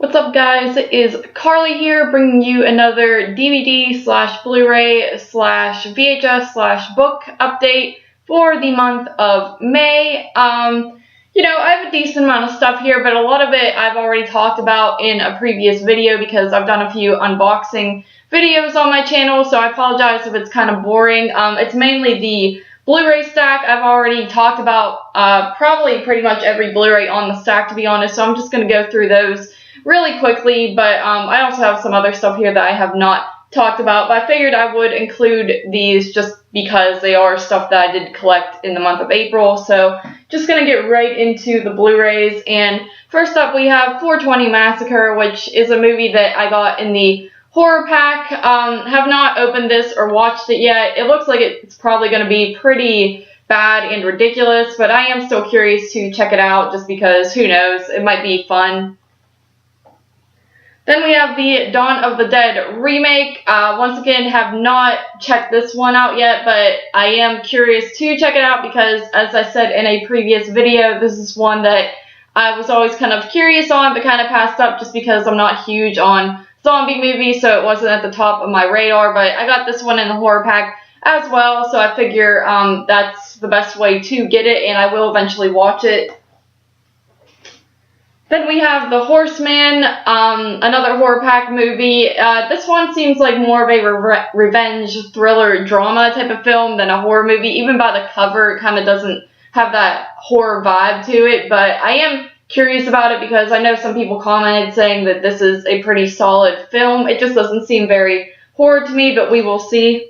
What's up, guys? It is Carly here, bringing you another DVD slash Blu-ray slash VHS slash book update for the month of May. I have a decent amount of stuff here, but a lot of it I've already talked about in a previous video because I've done a few unboxing videos on my channel, so I apologize if it's kind of boring. It's mainly the Blu-ray stack. I've already talked about probably pretty much every Blu-ray on the stack, to be honest, so I'm just going to go through those really quickly, but I also have some other stuff here that I have not talked about, but I figured I would include these just because they are stuff that I did collect in the month of April. So just going to get right into the Blu-rays, and first up we have 420 Massacre, which is a movie that I got in the horror pack. Have not opened this or watched it yet. It looks like it's probably going to be pretty bad and ridiculous, but I am still curious to check it out just because, who knows, it might be fun. Then we have the Dawn of the Dead remake. Once again, have not checked this one out yet, but I am curious to check it out because, as I said in a previous video, this is one that I was always kind of curious on, but kind of passed up just because I'm not huge on zombie movies, so it wasn't at the top of my radar. But I got this one in the horror pack as well, so I figure that's the best way to get it, and I will eventually watch it. Then we have The Horseman, another horror pack movie. This one seems like more of a revenge thriller drama type of film than a horror movie. Even by the cover, it kind of doesn't have that horror vibe to it. But I am curious about it because I know some people commented saying that this is a pretty solid film. It just doesn't seem very horror to me, but we will see.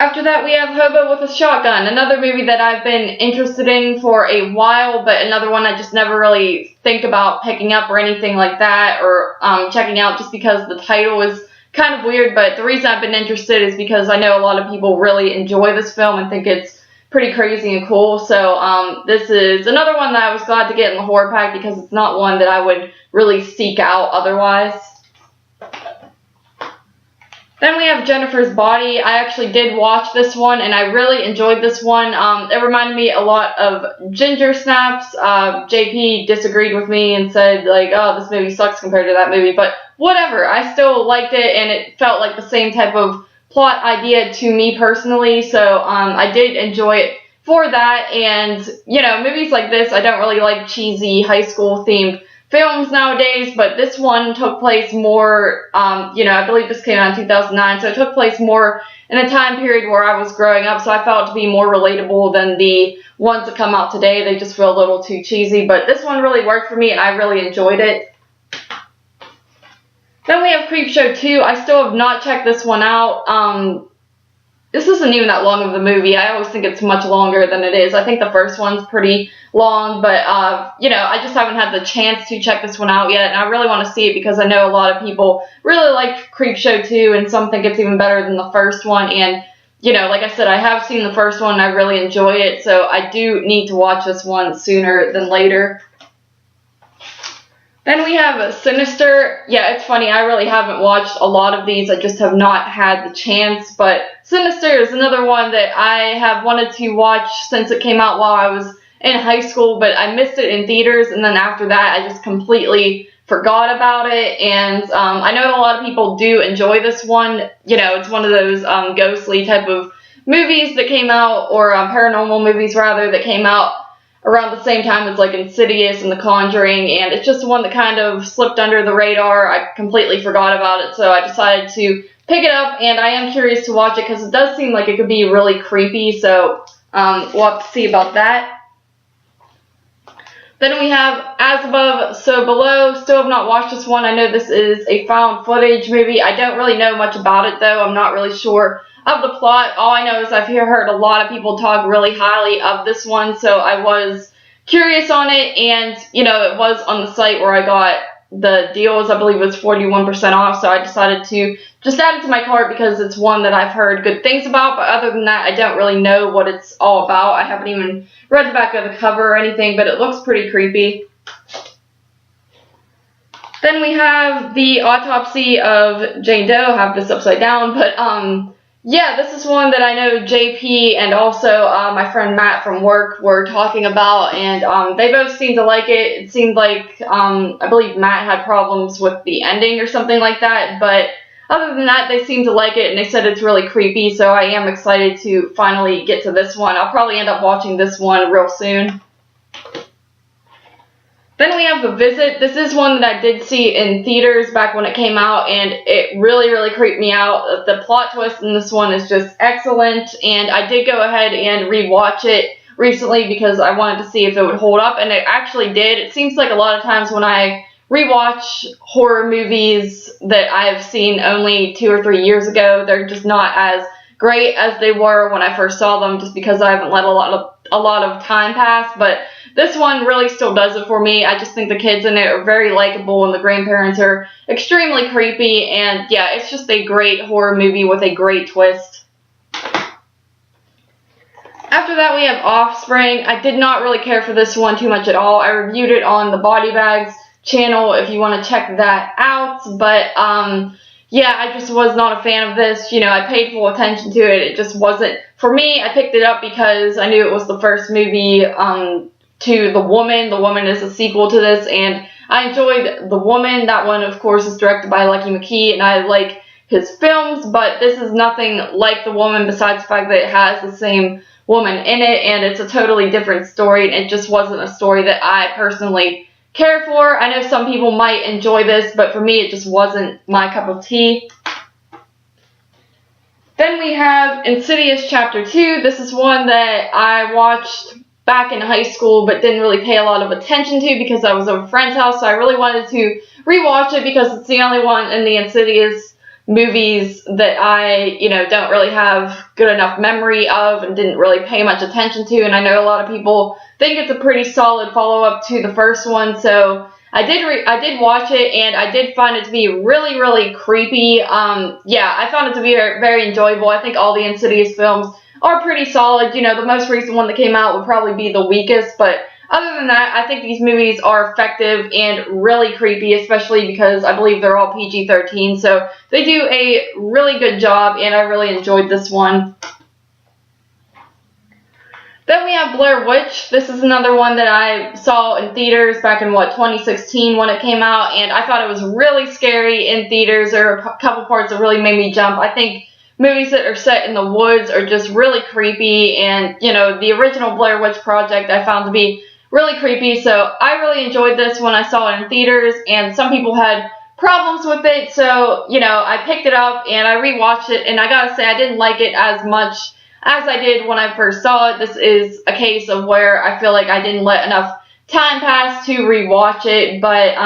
After that, we have Hobo with a Shotgun, another movie that I've been interested in for a while, but another one I just never really think about picking up or anything like that, or checking out just because the title is kind of weird. But the reason I've been interested is because I know a lot of people really enjoy this film and think it's pretty crazy and cool. So this is another one that I was glad to get in the horror pack because it's not one that I would really seek out otherwise. Then we have Jennifer's Body. I actually did watch this one, and I really enjoyed this one. It reminded me a lot of Ginger Snaps. JP disagreed with me and said, like, oh, this movie sucks compared to that movie. But whatever, I still liked it, and it felt like the same type of plot idea to me personally. So I did enjoy it for that. And, movies like this, I don't really like cheesy high school themed films nowadays, but this one took place more, I believe this came out in 2009, so it took place more in a time period where I was growing up, so I felt it to be more relatable than the ones that come out today. They just feel a little too cheesy, but this one really worked for me, and I really enjoyed it. Then we have Creepshow 2. I still have not checked this one out. This isn't even that long of the movie. I always think it's much longer than it is. I think the first one's pretty long, but, I just haven't had the chance to check this one out yet, and I really want to see it because I know a lot of people really like Creepshow 2, and some think it's even better than the first one, and, like I said, I have seen the first one, and I really enjoy it, so I do need to watch this one sooner than later. Then we have Sinister. Yeah, it's funny, I really haven't watched a lot of these, I just have not had the chance, but Sinister is another one that I have wanted to watch since it came out while I was in high school, but I missed it in theaters, and then after that I just completely forgot about it, and I know a lot of people do enjoy this one. It's one of those ghostly type of movies that came out, or paranormal movies rather, that came out around the same time as like Insidious and The Conjuring, and it's just one that kind of slipped under the radar. I completely forgot about it, so I decided to pick it up, and I am curious to watch it because it does seem like it could be really creepy, so we'll have to see about that. Then we have As Above, So Below. Still have not watched this one. I know this is a found footage movie. I don't really know much about it, though. I'm not really sure of the plot. All I know is I've heard a lot of people talk really highly of this one, so I was curious on it, and, it was on the site where I got the deals. I believe it was 41% off, so I decided to just add it to my cart because it's one that I've heard good things about, but other than that, I don't really know what it's all about. I haven't even read the back of the cover or anything, but it looks pretty creepy. Then we have The Autopsy of Jane Doe. I have this upside down, but, Yeah, this is one that I know JP and also my friend Matt from work were talking about, and they both seemed to like it. It seemed like I believe Matt had problems with the ending or something like that, but other than that, they seemed to like it, and they said it's really creepy, so I am excited to finally get to this one. I'll probably end up watching this one real soon. Then we have The Visit. This is one that I did see in theaters back when it came out, and it really, really creeped me out. The plot twist in this one is just excellent, and I did go ahead and rewatch it recently because I wanted to see if it would hold up, and it actually did. It seems like a lot of times when I rewatch horror movies that I have seen only 2 or 3 years ago, they're just not as great as they were when I first saw them, just because I haven't let a lot of time pass. But this one really still does it for me. I just think the kids in it are very likable, and the grandparents are extremely creepy, and yeah, it's just a great horror movie with a great twist. After that, we have Offspring. I did not really care for this one too much at all. I reviewed it on the Body Bags channel if you want to check that out, but yeah, I just was not a fan of this. You know, I paid full attention to it. It just wasn't for me. I picked it up because I knew it was the first movie to The Woman. The Woman is a sequel to this, and I enjoyed The Woman. That one, of course, is directed by Lucky McKee, and I like his films, but this is nothing like The Woman besides the fact that it has the same woman in it, and it's a totally different story, and it just wasn't a story that I personally care for. I know some people might enjoy this, but for me, it just wasn't my cup of tea. Then we have Insidious Chapter 2. This is one that I watched back in high school, but didn't really pay a lot of attention to because I was at a friend's house, so I really wanted to rewatch it because it's the only one in the Insidious movies that I, don't really have good enough memory of and didn't really pay much attention to, and I know a lot of people think it's a pretty solid follow-up to the first one, so I did watch it, and I did find it to be really, really creepy. Yeah, I found it to be very enjoyable. I think all the Insidious films are pretty solid. The most recent one that came out would probably be the weakest, but other than that, I think these movies are effective and really creepy, especially because I believe they're all PG-13, so they do a really good job, and I really enjoyed this one. Then we have Blair Witch. This is another one that I saw in theaters back in, 2016 when it came out, and I thought it was really scary in theaters. There were a couple parts that really made me jump. I think movies that are set in the woods are just really creepy, and, the original Blair Witch Project I found to be really creepy, so I really enjoyed this when I saw it in theaters, and some people had problems with it, so, I picked it up, and I rewatched it, and I gotta say, I didn't like it as much as I did when I first saw it. This is a case of where I feel like I didn't let enough time pass to rewatch it, but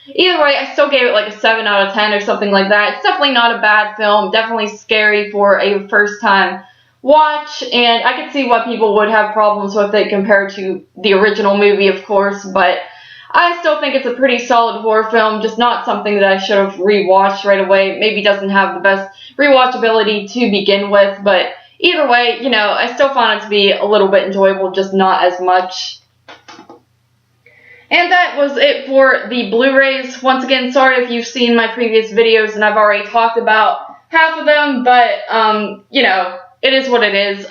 either way, I still gave it like a 7 out of 10 or something like that. It's definitely not a bad film, definitely scary for a first-time watch, and I could see why people would have problems with it compared to the original movie, of course, but I still think it's a pretty solid horror film, just not something that I should have rewatched right away. Maybe doesn't have the best rewatchability to begin with, but either way, I still found it to be a little bit enjoyable, just not as much. And that was it for the Blu-rays. Once again, sorry if you've seen my previous videos and I've already talked about half of them, but, it is what it is.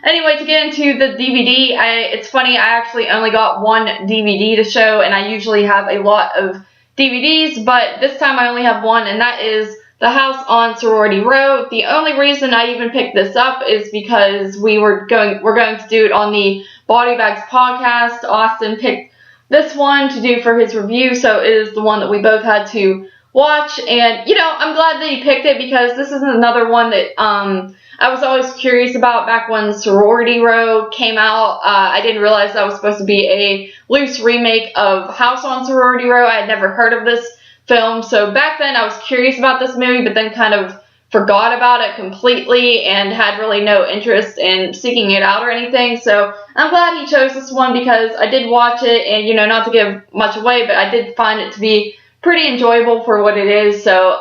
Anyway, to get into the DVD, it's funny, I actually only got one DVD to show, and I usually have a lot of DVDs, but this time I only have one, and that is The House on Sorority Row. The only reason I even picked this up is because we're going to do it on the Body Bags podcast. Austin picked this one to do for his review, so it is the one that we both had to watch, and, I'm glad that he picked it because this is another one that, I was always curious about back when Sorority Row came out. I didn't realize that was supposed to be a loose remake of House on Sorority Row. I had never heard of this film, so back then I was curious about this movie, but then kind of forgot about it completely and had really no interest in seeking it out or anything. So I'm glad he chose this one because I did watch it, and, not to give much away, but I did find it to be pretty enjoyable for what it is. So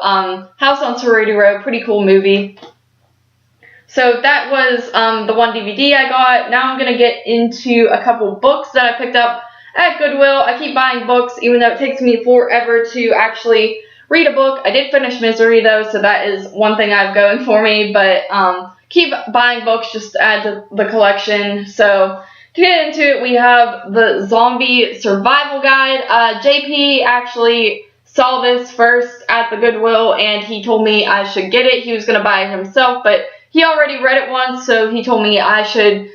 House on Sorority Row, pretty cool movie. So that was the one DVD I got. Now I'm going to get into a couple books that I picked up at Goodwill. I keep buying books even though it takes me forever to actually read a book. I did finish Misery, though, so that is one thing I have going for me, but keep buying books just to add to the collection. So to get into it, we have the Zombie Survival Guide. JP actually saw this first at the Goodwill, and he told me I should get it. He was going to buy it himself, but he already read it once, so he told me I should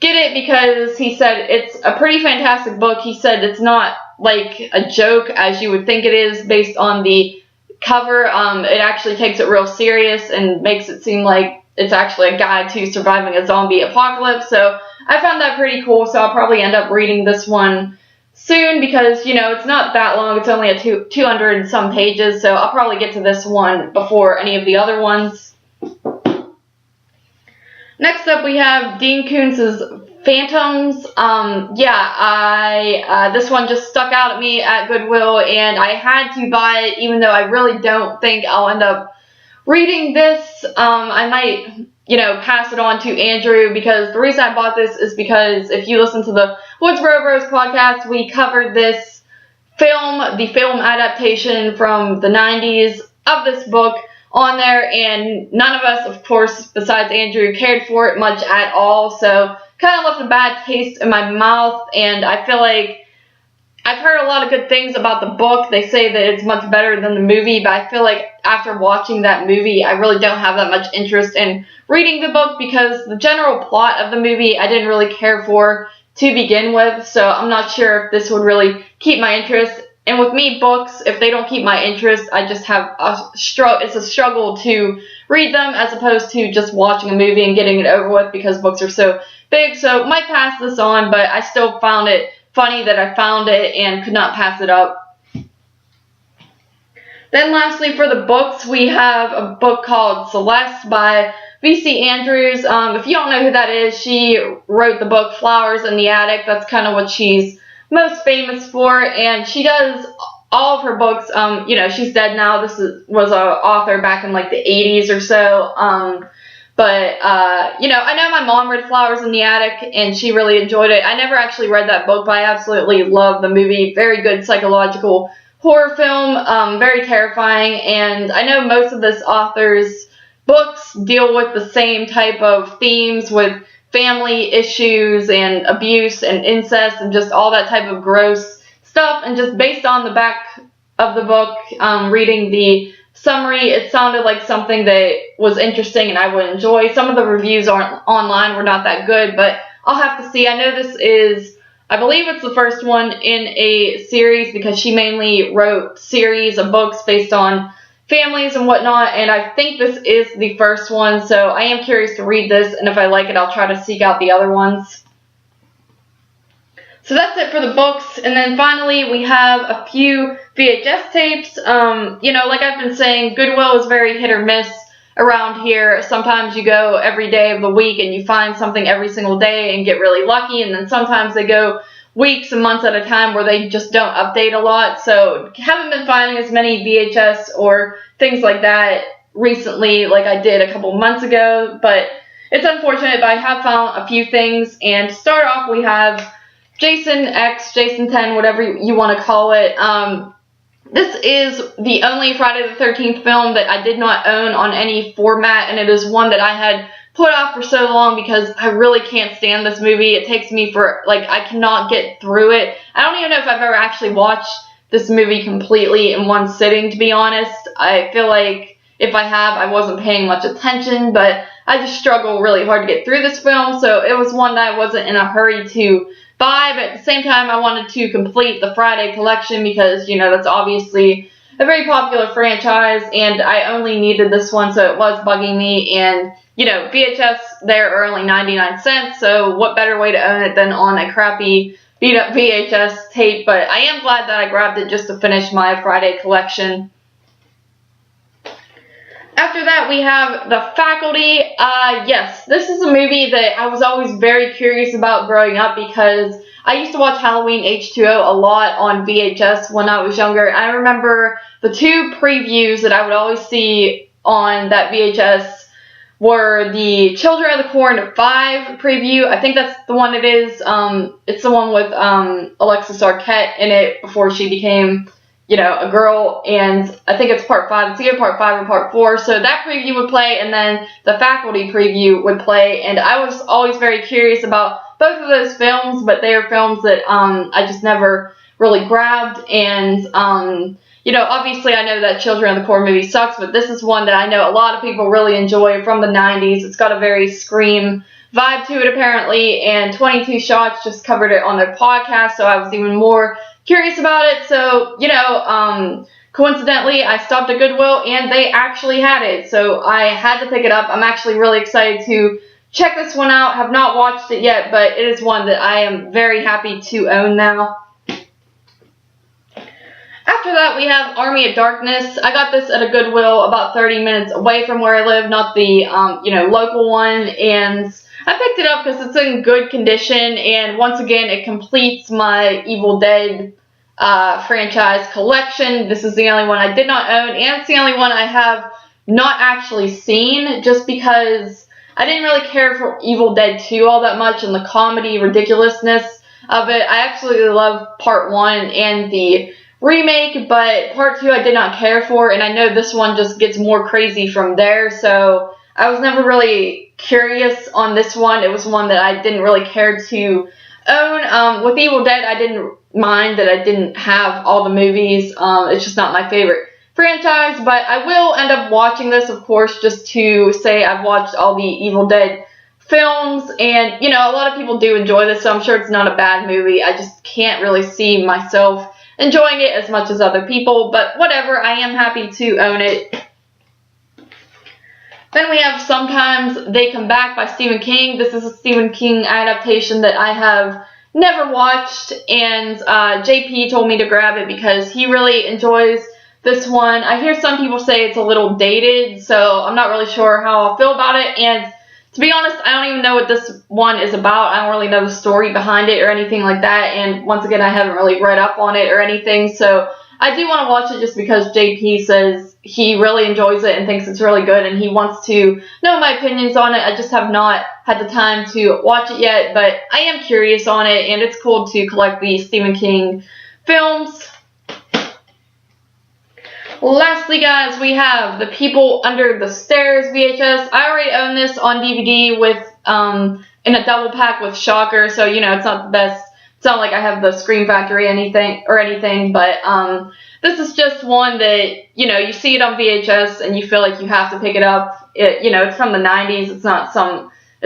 get it because he said it's a pretty fantastic book. He said it's not like a joke as you would think it is based on the cover. It actually takes it real serious and makes it seem like it's actually a guide to surviving a zombie apocalypse. So I found that pretty cool, so I'll probably end up reading this one soon because, you know, it's not that long. It's only 200 and some pages, so I'll probably get to this one before any of the other ones. Next up, we have Dean Koontz's Phantoms. This one just stuck out at me at Goodwill, and I had to buy it, even though I really don't think I'll end up reading this. I might, pass it on to Andrew, because the reason I bought this is because if you listen to the Woodsboro Bros podcast, we covered this film, the film adaptation from the 90s of this book, on there, and none of us, of course, besides Andrew, cared for it much at all, so kind of left a bad taste in my mouth, and I feel like I've heard a lot of good things about the book. They say that it's much better than the movie, but I feel like after watching that movie, I really don't have that much interest in reading the book, because the general plot of the movie I didn't really care for to begin with, so I'm not sure if this would really keep my interest. And with me, books, if they don't keep my interest, I just have it's a struggle to read them as opposed to just watching a movie and getting it over with, because books are so big. So might pass this on, but I still found it funny that I found it and could not pass it up. Then lastly, for the books, we have a book called Celeste by V.C. Andrews. If you don't know who that is, she wrote the book Flowers in the Attic. That's kind of what she's most famous for, and she does all of her books. She's dead now. This was an author back in like the 80s or so. I know my mom read Flowers in the Attic, and she really enjoyed it. I never actually read that book, but I absolutely love the movie. Very good psychological horror film, very terrifying, and I know most of this author's books deal with the same type of themes with family issues and abuse and incest and just all that type of gross stuff. And just based on the back of the book, reading the summary, it sounded like something that was interesting and I would enjoy. Some of the reviews online were not that good, but I'll have to see. I know this is, I believe it's the first one in a series, because she mainly wrote series of books based on families and whatnot, and I think this is the first one, so I am curious to read this, and if I like it, I'll try to seek out the other ones. So that's it for the books, and then finally we have a few VHS tapes. Like I've been saying, Goodwill is very hit or miss around here. Sometimes you go every day of the week and you find something every single day and get really lucky, and then sometimes they go weeks and months at a time where they just don't update a lot. So haven't been finding as many VHS or things like that recently like I did a couple months ago, but it's unfortunate, but I have found a few things. And to start off, we have Jason X, Jason 10, whatever you want to call it. This is the only Friday the 13th film that I did not own on any format, and it is one that I had put off for so long because I really can't stand this movie. It takes me I cannot get through it. I don't even know if I've ever actually watched this movie completely in one sitting, to be honest. I feel like if I have, I wasn't paying much attention, but I just struggle really hard to get through this film, so it was one that I wasn't in a hurry to buy, but at the same time I wanted to complete the Friday collection because, that's obviously a very popular franchise, and I only needed this one, so it was bugging me. And VHS there are only 99 cents, so what better way to own it than on a crappy beat up VHS tape. But I am glad that I grabbed it just to finish my Friday collection. After that, we have The Faculty. Yes, this is a movie that I was always very curious about growing up, because I used to watch Halloween H2O a lot on VHS when I was younger. I remember the two previews that I would always see on that VHS were the Children of the Corn 5 preview. I think that's the one it is. It's the one with Alexis Arquette in it before she became, a girl, and I think it's part 5. It's either part 5 or part 4. So that preview would play, and then the faculty preview would play. And I was always very curious about both of those films, but they are films that I just never really grabbed. And obviously I know that Children of the Corn movie sucks, but this is one that I know a lot of people really enjoy from the 90s. It's got a very Scream vibe to it apparently, and 22 Shots just covered it on their podcast, so I was even more curious about it. So, coincidentally, I stopped at Goodwill and they actually had it, so I had to pick it up. I'm actually really excited to check this one out. Have not watched it yet, but it is one that I am very happy to own now. After that, we have Army of Darkness. I got this at a Goodwill about 30 minutes away from where I live, not the, local one, and I picked it up because it's in good condition, and once again, it completes my Evil Dead franchise collection. This is the only one I did not own, and it's the only one I have not actually seen, just because I didn't really care for Evil Dead 2 all that much and the comedy ridiculousness of it. I absolutely love Part 1 and the remake, but Part 2 I did not care for, and I know this one just gets more crazy from there, so I was never really curious on this one. It was one that I didn't really care to own. With Evil Dead, I didn't mind that I didn't have all the movies. It's just not my favorite franchise, but I will end up watching this, of course, just to say I've watched all the Evil Dead films, and, a lot of people do enjoy this, so I'm sure it's not a bad movie. I just can't really see myself enjoying it as much as other people, but whatever, I am happy to own it. Then we have Sometimes They Come Back by Stephen King. This is a Stephen King adaptation that I have never watched, and JP told me to grab it because he really enjoys this one. I hear some people say it's a little dated, so I'm not really sure how I'll feel about it, and to be honest, I don't even know what this one is about. I don't really know the story behind it or anything like that, and once again, I haven't really read up on it or anything, so I do want to watch it just because JP says he really enjoys it and thinks it's really good, and he wants to know my opinions on it. I just have not had the time to watch it yet, but I am curious on it, and it's cool to collect the Stephen King films. Lastly, guys, we have The People Under the Stairs VHS. I already own this on DVD with in a double pack with Shocker, so it's not the best. It's not like I have the Scream Factory anything, but this is just one that you see it on VHS and you feel like you have to pick it up. It's from the 90s. It's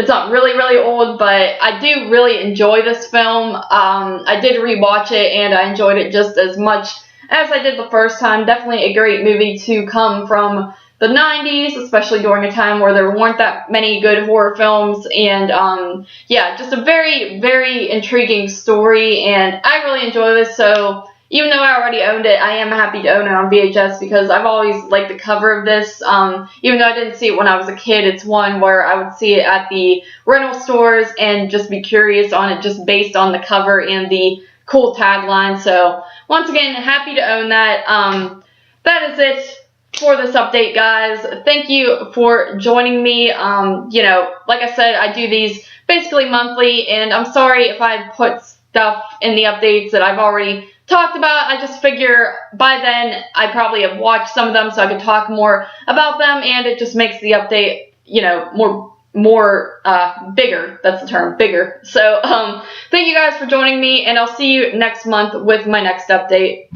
not really old, but I do really enjoy this film. I did rewatch it and I enjoyed it just as much as I did the first time. Definitely a great movie to come from the 90s, especially during a time where there weren't that many good horror films, and just a very, very intriguing story, and I really enjoy this. So even though I already owned it, I am happy to own it on VHS because I've always liked the cover of this. Even though I didn't see it when I was a kid, it's one where I would see it at the rental stores and just be curious on it just based on the cover and the cool tagline. So once again, happy to own that. That is it for this update, guys. Thank you for joining me. Like I said, I do these basically monthly, and I'm sorry if I put stuff in the updates that I've already talked about. I just figure by then I probably have watched some of them, so I could talk more about them, and it just makes the update, more bigger. That's the term, bigger. So, thank you guys for joining me, and I'll see you next month with my next update.